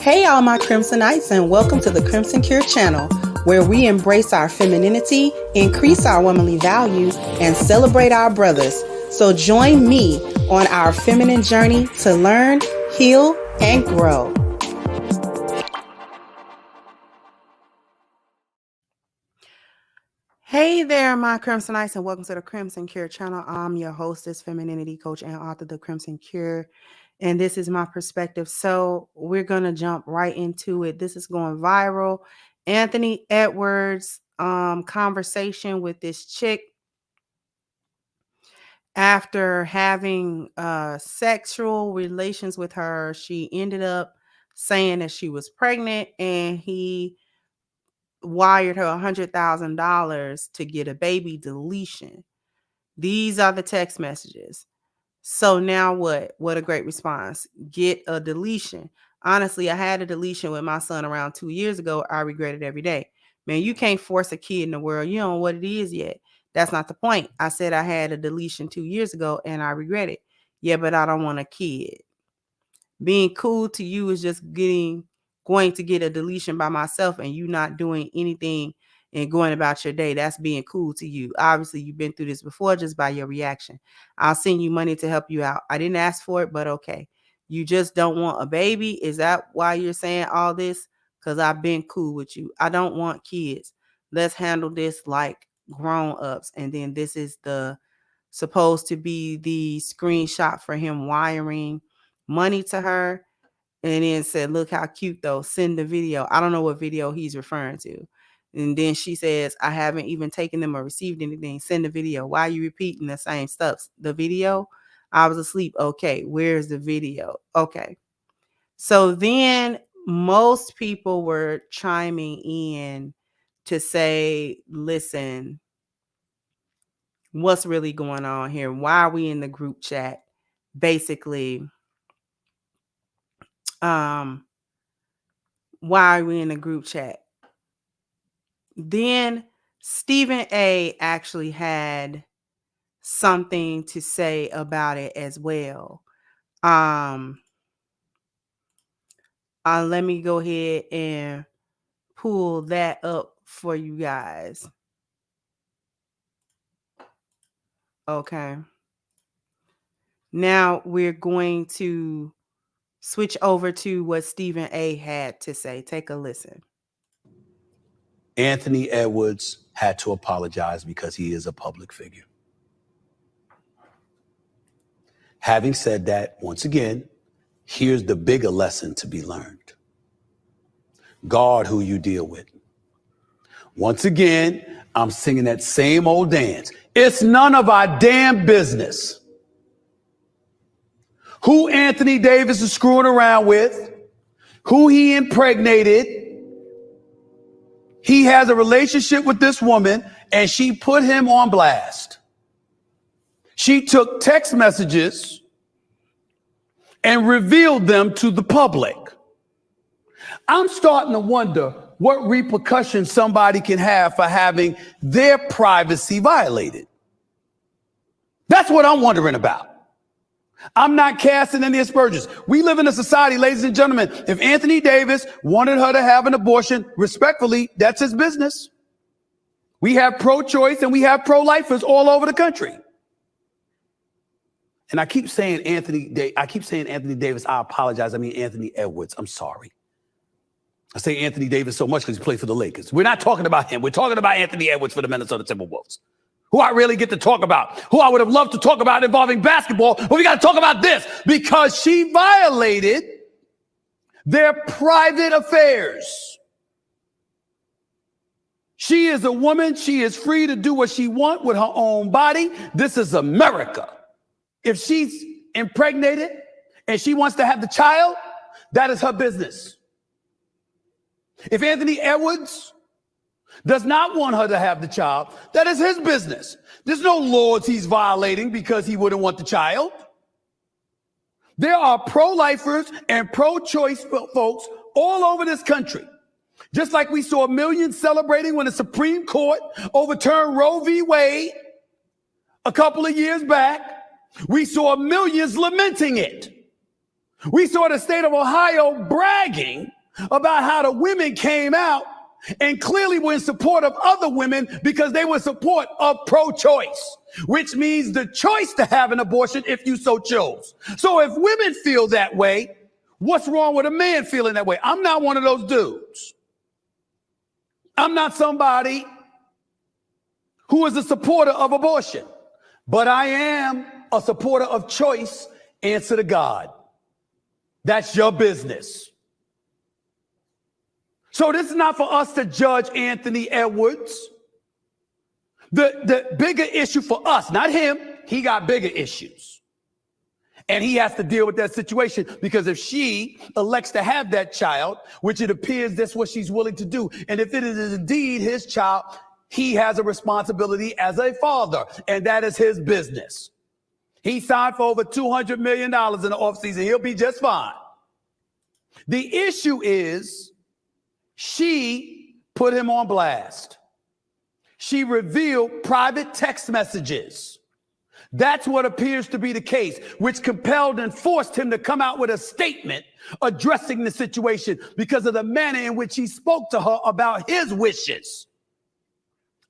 Hey all my Crimsonites, and welcome to the Crimson Cure channel, where we embrace our femininity, increase our womanly value, and celebrate our brothers. So join me on our feminine journey to learn, heal, and grow. Hey there, my Crimsonites, and welcome to the Crimson Cure channel. I'm your hostess, femininity coach, and author of the Crimson Cure. And this is my perspective. So we're going to jump right into it. This is going viral. Anthony Edwards' conversation with this chick after having sexual relations with her. She ended up saying that she was pregnant, and he wired her $100,000 to get a baby deletion. These are the text messages. So now what? What a great response. Get a deletion. Honestly, I had a deletion with my son around 2 years ago. I regret it every day. Man, you can't force a kid in the world. You don't know what it is yet. That's not the point. I said I had a deletion 2 years ago and I regret it. Yeah, but I don't want a kid. Being cool to you is just going to get a deletion by myself and you not doing anything and going about your day. That's being cool to you. Obviously, you've been through this before just by your reaction. I'll send you money to help you out. I didn't ask for it, but okay. You just don't want a baby? Is that why you're saying all this? Because I've been cool with you. I don't want kids. Let's handle this like grown-ups. And then this is supposed to be the screenshot for him wiring money to her, and then said, look how cute though, send the video. I don't know what video he's referring to. And then she says, I haven't even taken them or received anything. Send the video. Why are you repeating the same stuff? The video? I was asleep. Okay, where's the video? Okay. So then most people were chiming in to say, listen, what's really going on here? Why are we in the group chat? Basically, why are we in the group chat? Then Stephen A actually had something to say about it as well. Let me go ahead and pull that up for you guys. Okay. Now we're going to switch over to what Stephen A had to say. Take a listen. Anthony Edwards had to apologize because he is a public figure. Having said that, once again, here's the bigger lesson to be learned. Guard who you deal with. Once again, I'm singing that same old dance. It's none of our damn business who Anthony Davis is screwing around with, who he impregnated. He has a relationship with this woman, and she put him on blast. She took text messages and revealed them to the public. I'm starting to wonder what repercussions somebody can have for having their privacy violated. That's what I'm wondering about. I'm not casting any aspersions. We live in a society, ladies and gentlemen, if Anthony Davis wanted her to have an abortion, respectfully, that's his business. We have pro-choice and we have pro-lifers all over the country. And I keep saying Anthony Davis. I apologize. I mean Anthony Edwards. I'm sorry. I say Anthony Davis so much because he played for the Lakers. We're not talking about him. We're talking about Anthony Edwards for the Minnesota Timberwolves, who I really get to talk about, who I would have loved to talk about involving basketball, but we got to talk about this because she violated their private affairs. She is a woman. She is free to do what she wants with her own body. This is America. If she's impregnated and she wants to have the child, that is her business. If Anthony Edwards does not want her to have the child, that is his business. There's no laws he's violating because he wouldn't want the child. There are pro-lifers and pro-choice folks all over this country. Just like we saw millions celebrating when the Supreme Court overturned Roe v. Wade a couple of years back, we saw millions lamenting it. We saw the state of Ohio bragging about how the women came out and clearly were in support of other women because they were in support of pro-choice, which means the choice to have an abortion if you so chose. So if women feel that way, what's wrong with a man feeling that way? I'm not one of those dudes. I'm not somebody who is a supporter of abortion, but I am a supporter of choice. Answer to God. That's your business. So this is not for us to judge Anthony Edwards. The bigger issue for us, not him, he got bigger issues. And he has to deal with that situation, because if she elects to have that child, which it appears that's what she's willing to do, and if it is indeed his child, he has a responsibility as a father, and that is his business. He signed for over $200 million in the offseason. He'll be just fine. The issue is she put him on blast. She revealed private text messages. That's what appears to be the case, which compelled and forced him to come out with a statement addressing the situation because of the manner in which he spoke to her about his wishes.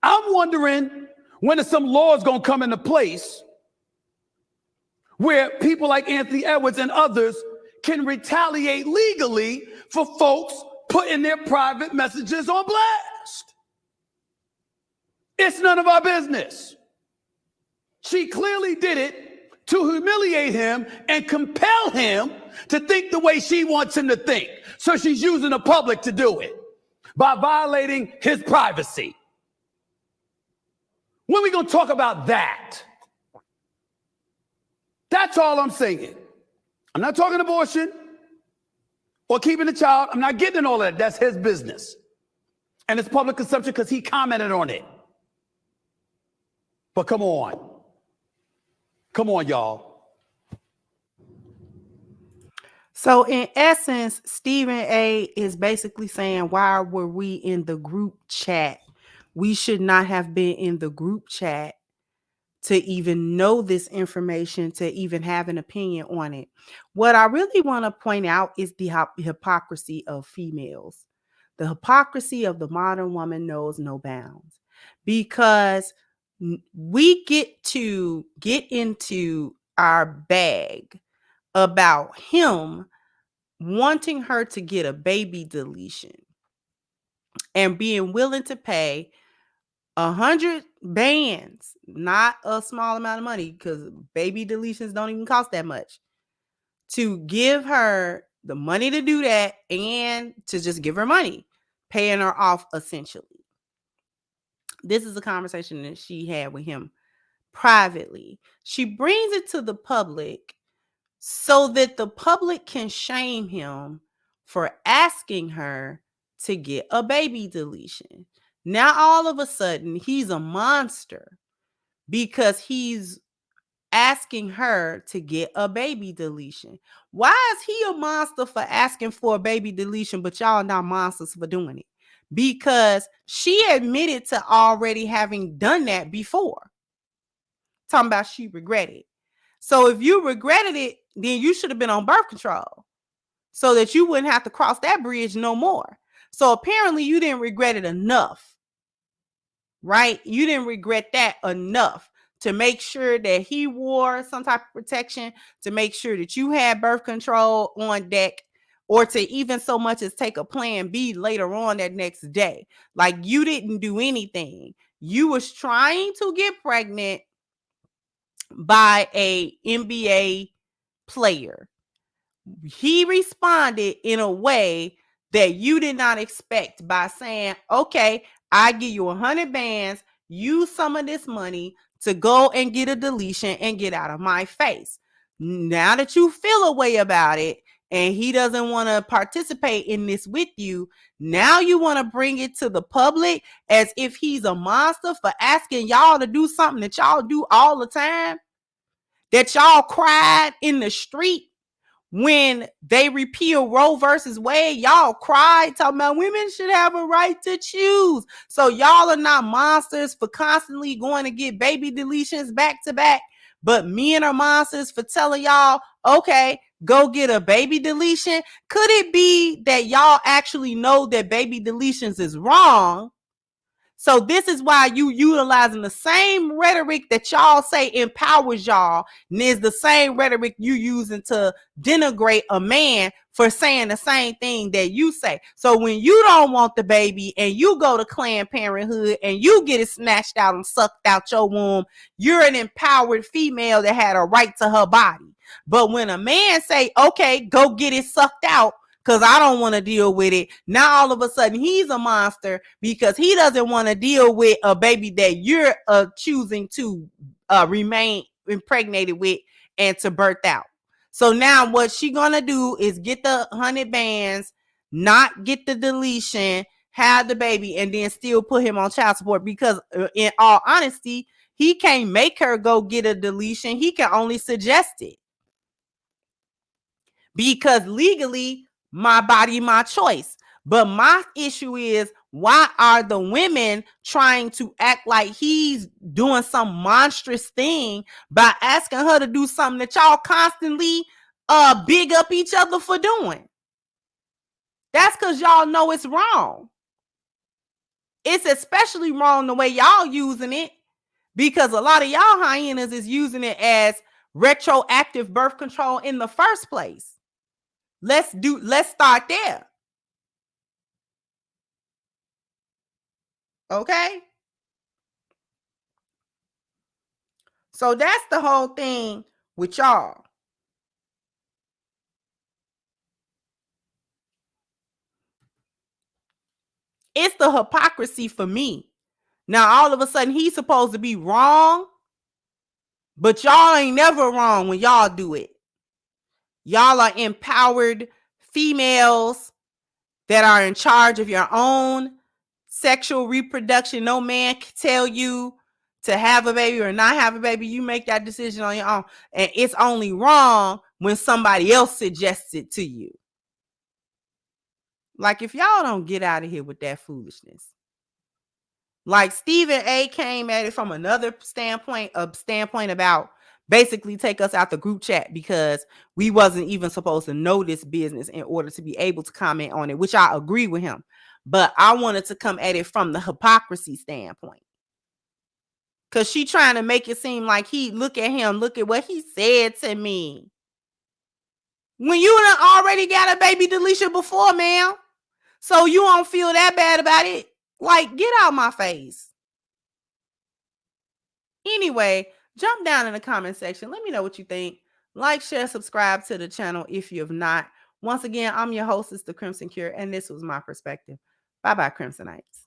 I'm wondering when some laws going to come into place where people like Anthony Edwards and others can retaliate legally for folks putting their private messages on blast. It's none of our business. She clearly did it to humiliate him and compel him to think the way she wants him to think. So she's using the public to do it by violating his privacy. When are we going to talk about that? That's all I'm saying. I'm not talking abortion or keeping the child. I'm not getting in all that. That's his business. And it's public consumption because he commented on it. But come on. Come on, y'all. So in essence, Stephen A. is basically saying, why were we in the group chat? We should not have been in the group chat to even know this information, to even have an opinion on it. What I really want to point out is the hypocrisy of females. The hypocrisy of the modern woman knows no bounds, because we get into our bag about him wanting her to get a baby deletion and being willing to pay 100 bands, not a small amount of money, because baby deletions don't even cost that much, to give her the money to do that and to just give her money, paying her off essentially. This is a conversation that she had with him privately. She brings it to the public so that the public can shame him for asking her to get a baby deletion. Now, all of a sudden, he's a monster because he's asking her to get a baby deletion. Why is he a monster for asking for a baby deletion, but y'all not monsters for doing it? Because she admitted to already having done that before. Talking about she regretted. So if you regretted it, then you should have been on birth control so that you wouldn't have to cross that bridge no more. So apparently you didn't regret it enough, right? You didn't regret that enough to make sure that he wore some type of protection, to make sure that you had birth control on deck, or to even so much as take a plan B later on that next day. Like, you didn't do anything. You was trying to get pregnant by a NBA player. He responded in a way that you did not expect by saying, okay, I give you 100 bands, use some of this money to go and get a deletion and get out of my face. Now that you feel a way about it and he doesn't want to participate in this with you, now you want to bring it to the public as if he's a monster for asking y'all to do something that y'all do all the time, that y'all cried in the street when they repeal Roe versus Wade. Y'all cried talking about women should have a right to choose. So y'all are not monsters for constantly going to get baby deletions back to back, but men are monsters for telling y'all, okay, go get a baby deletion? Could it be that y'all actually know that baby deletions is wrong? So this is why you utilizing the same rhetoric that y'all say empowers y'all, and is the same rhetoric you using to denigrate a man for saying the same thing that you say. So when you don't want the baby and you go to Planned Parenthood and you get it snatched out and sucked out your womb, you're an empowered female that had a right to her body. But when a man say, okay, go get it sucked out, because I don't want to deal with it, now all of a sudden he's a monster because he doesn't want to deal with a baby that you're choosing to remain impregnated with and to birth out. So now what she gonna do is get the 100 bands, not get the deletion, have the baby, and then still put him on child support, because in all honesty, he can't make her go get a deletion. He can only suggest it, because legally, my body, my choice. But my issue is, why are the women trying to act like he's doing some monstrous thing by asking her to do something that y'all constantly big up each other for doing? That's because y'all know it's wrong. It's especially wrong the way y'all using it, because a lot of y'all hyenas is using it as retroactive birth control in the first place. Let's start there. Okay? So that's the whole thing with y'all. It's the hypocrisy for me. Now, all of a sudden, he's supposed to be wrong, but y'all ain't never wrong when y'all do it. Y'all are empowered females that are in charge of your own sexual reproduction. No man can tell you to have a baby or not have a baby. You make that decision on your own. And it's only wrong when somebody else suggests it to you. Like, if y'all don't get out of here with that foolishness. Like, Stephen A came at it from another standpoint about basically take us out the group chat because we wasn't even supposed to know this business in order to be able to comment on it, which I agree with him. But I wanted to come at it from the hypocrisy standpoint. Because she trying to make it seem like look at what he said to me. When you done already got a baby deletion before, ma'am. So you don't feel that bad about it. Like, get out my face. Anyway, jump down in the comment section. Let me know what you think. Like, share, subscribe to the channel if you have not. Once again, I'm your hostess, The Crimson Cure, and this was my perspective. Bye-bye, Crimsonites.